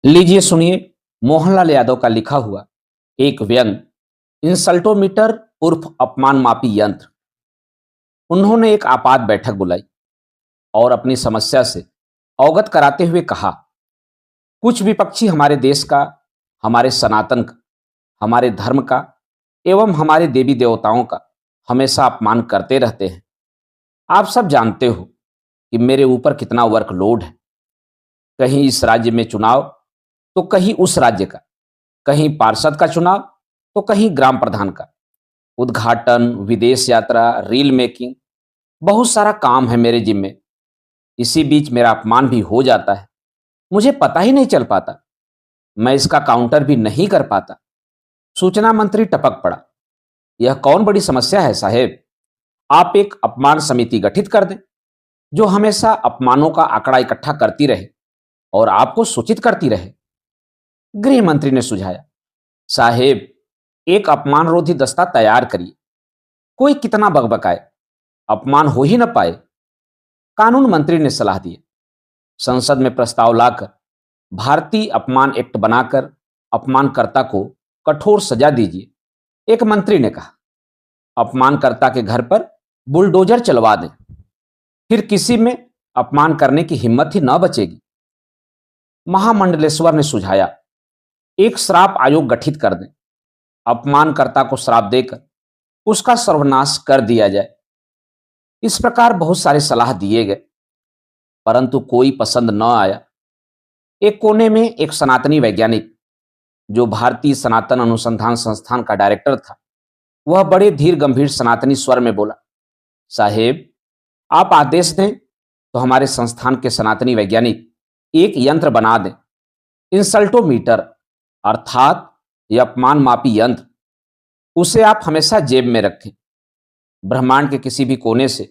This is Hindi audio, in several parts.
लीजिए सुनिए मोहनलाल यादव का लिखा हुआ एक व्यंग इंसल्टोमीटर उर्फ अपमान मापी यंत्र। उन्होंने एक आपात बैठक बुलाई और अपनी समस्या से अवगत कराते हुए कहा, कुछ विपक्षी हमारे देश का, हमारे सनातन का, हमारे धर्म का एवं हमारे देवी देवताओं का हमेशा अपमान करते रहते हैं। आप सब जानते हो कि मेरे ऊपर कितना वर्कलोड है। कहीं इस राज्य में चुनाव तो कहीं उस राज्य का, कहीं पार्षद का चुनाव तो कहीं ग्राम प्रधान का, उद्घाटन, विदेश यात्रा, रील मेकिंग, बहुत सारा काम है मेरे जिम्मे। इसी बीच मेरा अपमान भी हो जाता है, मुझे पता ही नहीं चल पाता। मैं इसका काउंटर भी नहीं कर पाता। सूचना मंत्री टपक पड़ा, यह कौन बड़ी समस्या है साहेब। आप एक अपमान समिति गठित कर दें जो हमेशा अपमानों का आंकड़ा इकट्ठा करती रहे और आपको सूचित करती रहे। गृह मंत्री ने सुझाया, साहेब एक अपमान रोधी दस्ता तैयार करिए। कोई कितना बकबकाए, अपमान हो ही न पाए। कानून मंत्री ने सलाह दी, संसद में प्रस्ताव लाकर भारतीय अपमान एक्ट बनाकर अपमानकर्ता को कठोर सजा दीजिए। एक मंत्री ने कहा, अपमानकर्ता के घर पर बुलडोजर चलवा दें, फिर किसी में अपमान करने की हिम्मत ही न बचेगी। महामंडलेश्वर ने सुझाया, एक श्राप आयोग गठित कर दें, अपमानकर्ता को श्राप देकर उसका सर्वनाश कर दिया जाए। इस प्रकार बहुत सारे सलाह दिए गए, परंतु कोई पसंद न आया। एक कोने में एक सनातनी वैज्ञानिक जो भारतीय सनातन अनुसंधान संस्थान का डायरेक्टर था, वह बड़े धीर गंभीर सनातनी स्वर में बोला, साहेब आप आदेश दें तो हमारे संस्थान के सनातनी वैज्ञानिक एक यंत्र बना दें, इंसल्टोमीटर, अर्थात यह अपमान मापी यंत्र। उसे आप हमेशा जेब में रखें। ब्रह्मांड के किसी भी कोने से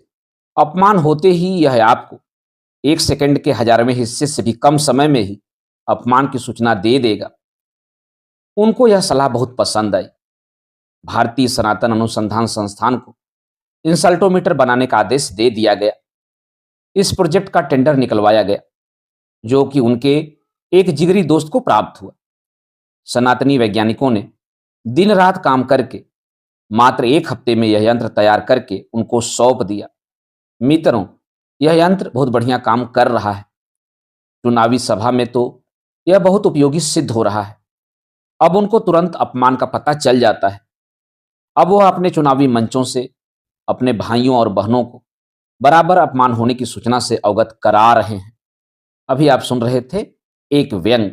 अपमान होते ही यह आपको 1 सेकंड के 1000वें हिस्से से भी कम समय में ही अपमान की सूचना दे देगा। उनको यह सलाह बहुत पसंद आई। भारतीय सनातन अनुसंधान संस्थान को इंसल्टोमीटर बनाने का आदेश दे दिया गया। इस प्रोजेक्ट का टेंडर निकलवाया गया, जो कि उनके एक जिगरी दोस्त को प्राप्त हुआ। सनातनी वैज्ञानिकों ने दिन रात काम करके मात्र 1 हफ्ते में यह यंत्र तैयार करके उनको सौंप दिया। मित्रों, यह यंत्र बहुत बढ़िया काम कर रहा है। चुनावी सभा में तो यह बहुत उपयोगी सिद्ध हो रहा है। अब उनको तुरंत अपमान का पता चल जाता है। अब वह अपने चुनावी मंचों से अपने भाइयों और बहनों को बराबर अपमान होने की सूचना से अवगत करा रहे हैं। अभी आप सुन रहे थे एक व्यंग